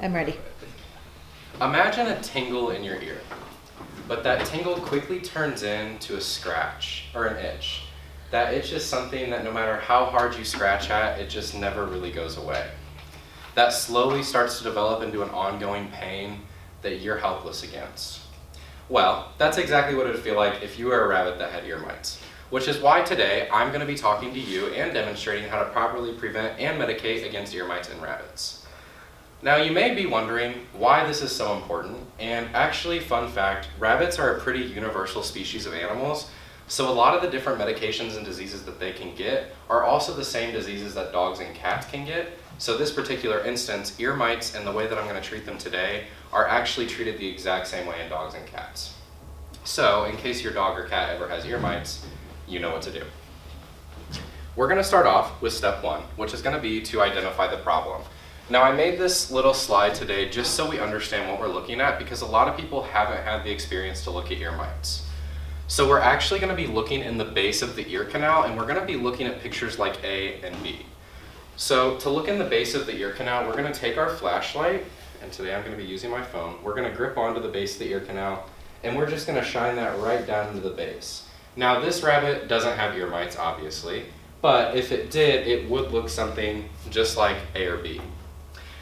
I'm ready. Imagine a tingle in your ear, but that tingle quickly turns into a scratch or an itch. That itch is something that no matter how hard you scratch at, it just never really goes away. That slowly starts to develop into an ongoing pain that you're helpless against. Well, that's exactly what it would feel like if you were a rabbit that had ear mites, which is why today I'm going to be talking to you and demonstrating how to properly prevent and medicate against ear mites in rabbits. Now you may be wondering why this is so important, and actually, fun fact, rabbits are a pretty universal species of animals, so a lot of the different medications and diseases that they can get are also the same diseases that dogs and cats can get. So this particular instance, ear mites and the way that I'm going to treat them today are actually treated the exact same way in dogs and cats. So in case your dog or cat ever has ear mites, you know what to do. We're going to start off with step one, which is going to be to identify the problem. Now I made this little slide today just so we understand what we're looking at, because a lot of people haven't had the experience to look at ear mites. So we're actually going to be looking in the base of the ear canal, and we're going to be looking at pictures like A and B. So to look in the base of the ear canal, we're going to take our flashlight, and today I'm going to be using my phone. We're going to grip onto the base of the ear canal, and we're just going to shine that right down into the base. Now this rabbit doesn't have ear mites, obviously, but if it did, it would look something just like A or B.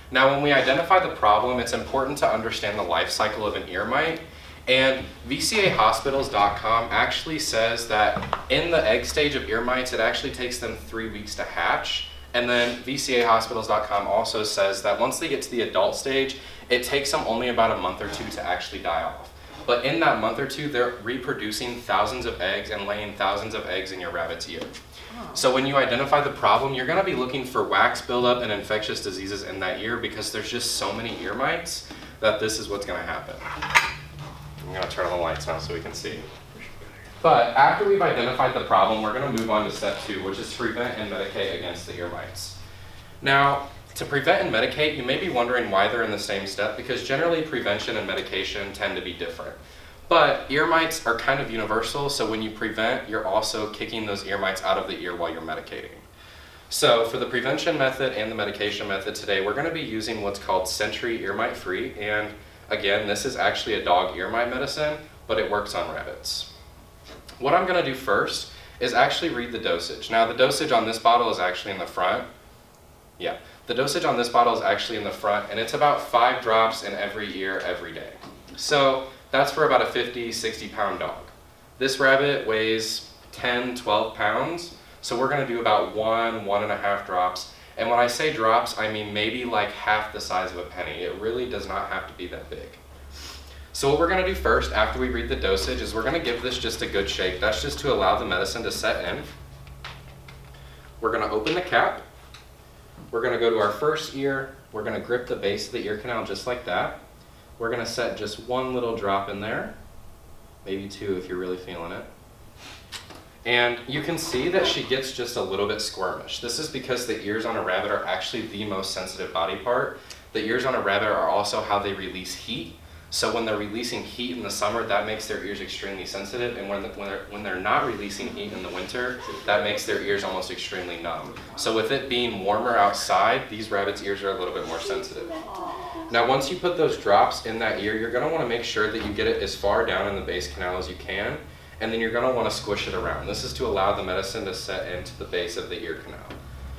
Now when we identify the problem, it's important to understand the life cycle of an ear mite, and VCAHospitals.com actually says that in the egg stage of ear mites, it actually takes them 3 weeks to hatch. And then VCAHospitals.com also says that once they get to the adult stage, it takes them only about a month or two to actually die off. But in that month or two, they're reproducing thousands of eggs and laying thousands of eggs in your rabbit's ear. So when you identify the problem, you're going to be looking for wax buildup and infectious diseases in that ear, because there's just so many ear mites that this is what's going to happen. I'm going to turn on the lights now so we can see. But after we've identified the problem, we're going to move on to step two, which is to prevent and medicate against the ear mites. Now, to prevent and medicate, you may be wondering why they're in the same step, because generally prevention and medication tend to be different. But ear mites are kind of universal, so when you prevent, you're also kicking those ear mites out of the ear while you're medicating. So for the prevention method and the medication method today, we're going to be using what's called Sentry Ear Mite Free, and again, this is actually a dog ear mite medicine, but it works on rabbits. What I'm going to do first is actually read the dosage. Now the dosage on this bottle is actually in the front. Yeah, the dosage on this bottle is actually in the front, and it's about 5 drops in every ear every day. So that's for about a 50, 60 pound dog. This rabbit weighs 10, 12 pounds, so we're going to do about 1.5 drops. And when I say drops, I mean maybe like half the size of a penny. It really does not have to be that big. So what we're going to do first, after we read the dosage, is we're going to give this just a good shake. That's just to allow the medicine to set in. We're going to open the cap. We're going to go to our first ear. We're going to grip the base of the ear canal just like that. We're going to set just 1 little drop in there, maybe 2 if you're really feeling it. And you can see that she gets just a little bit squirmish. This is because the ears on a rabbit are actually the most sensitive body part. The ears on a rabbit are also how they release heat. So when they're releasing heat in the summer, that makes their ears extremely sensitive, and when they're not releasing heat in the winter, that makes their ears almost extremely numb. So with it being warmer outside, these rabbits' ears are a little bit more sensitive. Now once you put those drops in that ear, you're going to want to make sure that you get it as far down in the base canal as you can, and then you're going to want to squish it around. This is to allow the medicine to set into the base of the ear canal.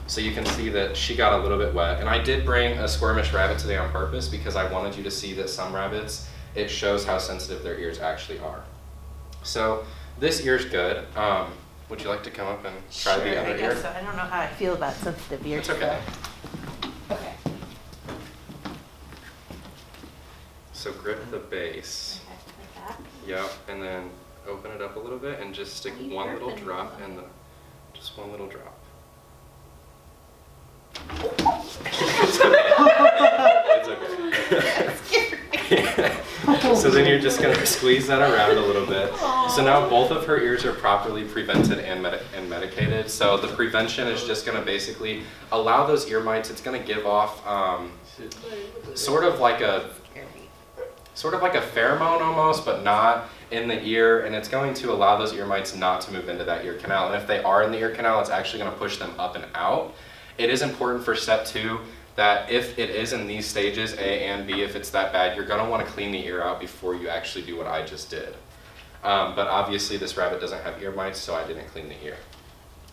So you can see that she got a little bit wet. And I did bring a squirmish rabbit today on purpose because I wanted you to see that some rabbits, it shows how sensitive their ears actually are. So this ear's good. Would you like to come up and try the other ear? So. I don't know how I feel about sensitive ears. It's okay. Okay. So grip the base. Okay, like that. Yep, and then open it up a little bit and just stick 1 little drop in the, just 1 little drop. It's okay. So then you're just going to squeeze that around a little bit. So now both of her ears are properly prevented and medicated. So the prevention is just going to basically allow those ear mites, it's going to give off sort of like a pheromone almost, but not in the ear, and it's going to allow those ear mites not to move into that ear canal. And if they are in the ear canal, it's actually going to push them up and out. It is important for step 2 that if it is in these stages, A and B, if it's that bad, you're gonna wanna clean the ear out before you actually do what I just did. But obviously this rabbit doesn't have ear mites, so I didn't clean the ear.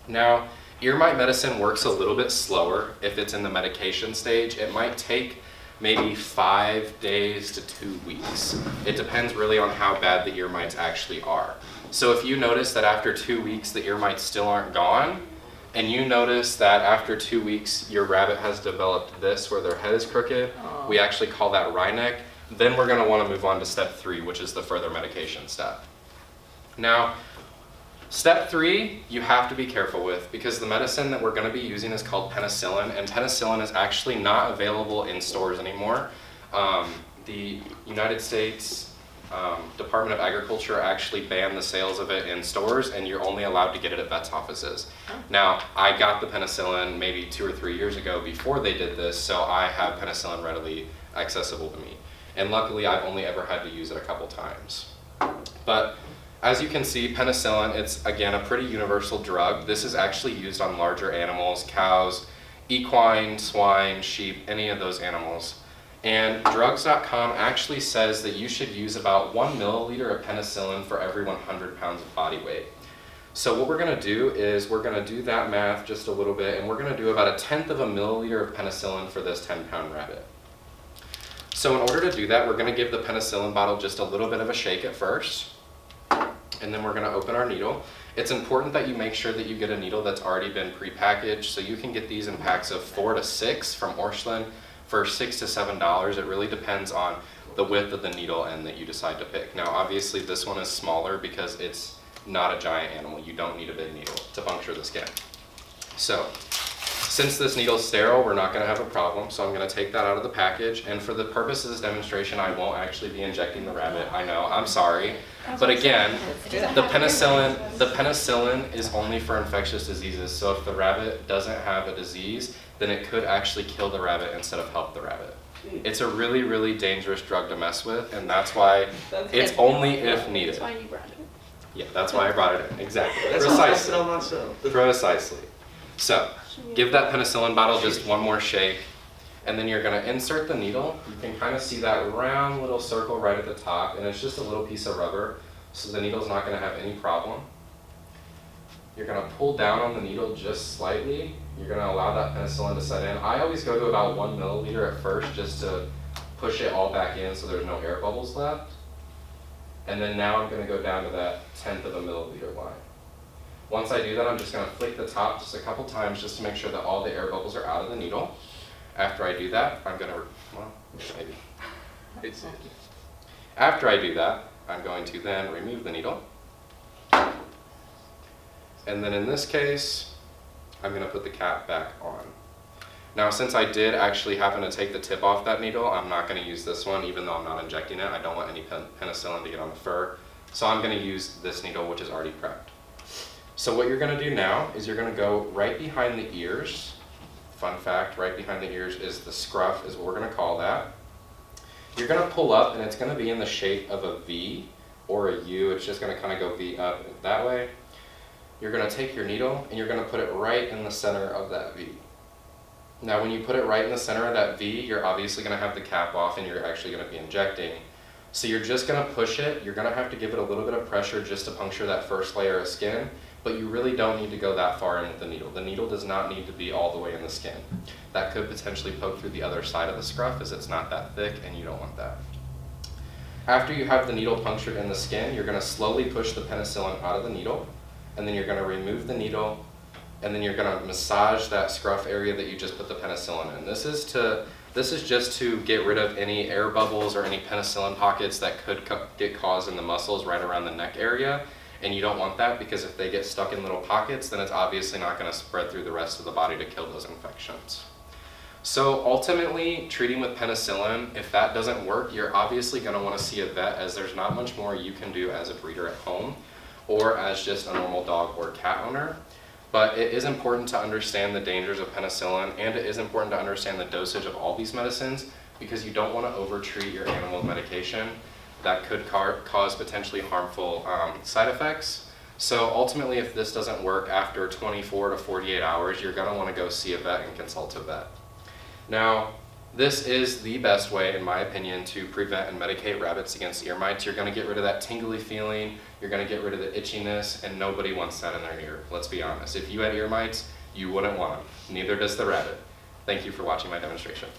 Now, ear mite medicine works a little bit slower if it's in the medication stage. It might take maybe 5 days to 2 weeks. It depends really on how bad the ear mites actually are. So if you notice that after 2 weeks the ear mites still aren't gone, and you notice that after 2 weeks your rabbit has developed this where their head is crooked, we actually call that Ryeneck, then we're gonna wanna move on to step 3, which is the further medication step. Now, step 3, you have to be careful with because the medicine that we're going to be using is called penicillin, and penicillin is actually not available in stores anymore. The United States Department of Agriculture actually banned the sales of it in stores, and you're only allowed to get it at vet's offices. Now, I got the penicillin maybe 2 or 3 years ago before they did this, so I have penicillin readily accessible to me. And luckily, I've only ever had to use it a couple times. But as you can see, penicillin, it's again a pretty universal drug. This is actually used on larger animals, cows, equine, swine, sheep, any of those animals. And drugs.com actually says that you should use about 1 milliliter of penicillin for every 100 pounds of body weight. So what we're gonna do is we're gonna do that math just a little bit, and we're gonna do about 1/10 of a milliliter of penicillin for this 10-pound rabbit. So in order to do that, we're gonna give the penicillin bottle just a little bit of a shake at first. And then we're going to open our needle. It's important that you make sure that you get a needle that's already been pre-packaged, so you can get these in packs of 4 to 6 from Orscheln for $6 to $7. It really depends on the width of the needle and that you decide to pick. Now obviously this one is smaller because it's not a giant animal. You don't need a big needle to puncture the skin. So since this needle is sterile, we're not going to have a problem, so I'm going to take that out of the package, and for the purpose of this demonstration I won't actually be injecting the rabbit. I know, I'm sorry. But again, the penicillin is only for infectious diseases, so if the rabbit doesn't have a disease, then it could actually kill the rabbit instead of help the rabbit. It's a really, really dangerous drug to mess with, and that's why it's only if needed. That's why you brought it. Yeah, that's why I brought it in, exactly. That's Precisely. all I myself. Precisely. So, give that penicillin bottle just one more shake, and then you're going to insert the needle. You can kind of see that round little circle right at the top, and it's just a little piece of rubber, so the needle's not going to have any problem. You're going to pull down on the needle just slightly. You're going to allow that penicillin to set in. I always go to about 1 milliliter at first just to push it all back in so there's no air bubbles left. And then now I'm going to go down to that 1/10 of a milliliter line. Once I do that, I'm just going to flick the top just a couple times just to make sure that all the air bubbles are out of the needle. After I do that, I'm going to, well, maybe. After I do that, I'm going to then remove the needle. And then in this case, I'm going to put the cap back on. Now, since I did actually happen to take the tip off that needle, I'm not going to use this one, even though I'm not injecting it. I don't want any penicillin to get on the fur. So I'm going to use this needle, which is already prepped. So what you're going to do now is you're going to go right behind the ears. Fun fact, right behind the ears is the scruff, is what we're going to call that. You're going to pull up, and it's going to be in the shape of a V or a U. It's just going to kind of go V up that way. You're going to take your needle, and you're going to put it right in the center of that V. Now, when you put it right in the center of that V, you're obviously going to have the cap off, and you're actually going to be injecting. So you're just going to push it. You're going to have to give it a little bit of pressure just to puncture that first layer of skin. But you really don't need to go that far in with the needle. The needle does not need to be all the way in the skin. That could potentially poke through the other side of the scruff as it's not that thick, and you don't want that. After you have the needle punctured in the skin, you're going to slowly push the penicillin out of the needle, and then you're going to remove the needle, and then you're going to massage that scruff area that you just put the penicillin in. This is just to get rid of any air bubbles or any penicillin pockets that could get caused in the muscles right around the neck area. And you don't want that because if they get stuck in little pockets, then it's obviously not going to spread through the rest of the body to kill those infections. So ultimately, treating with penicillin, if that doesn't work, you're obviously going to want to see a vet, as there's not much more you can do as a breeder at home or as just a normal dog or cat owner. But it is important to understand the dangers of penicillin, and it is important to understand the dosage of all these medicines, because you don't want to overtreat your animal with medication that could cause potentially harmful side effects. So ultimately, if this doesn't work after 24 to 48 hours, you're going to want to go see a vet and consult a vet. Now, this is the best way, in my opinion, to prevent and medicate rabbits against ear mites. You're going to get rid of that tingly feeling, you're going to get rid of the itchiness, and nobody wants that in their ear. Let's be honest. If you had ear mites, you wouldn't want them. Neither does the rabbit. Thank you for watching my demonstration.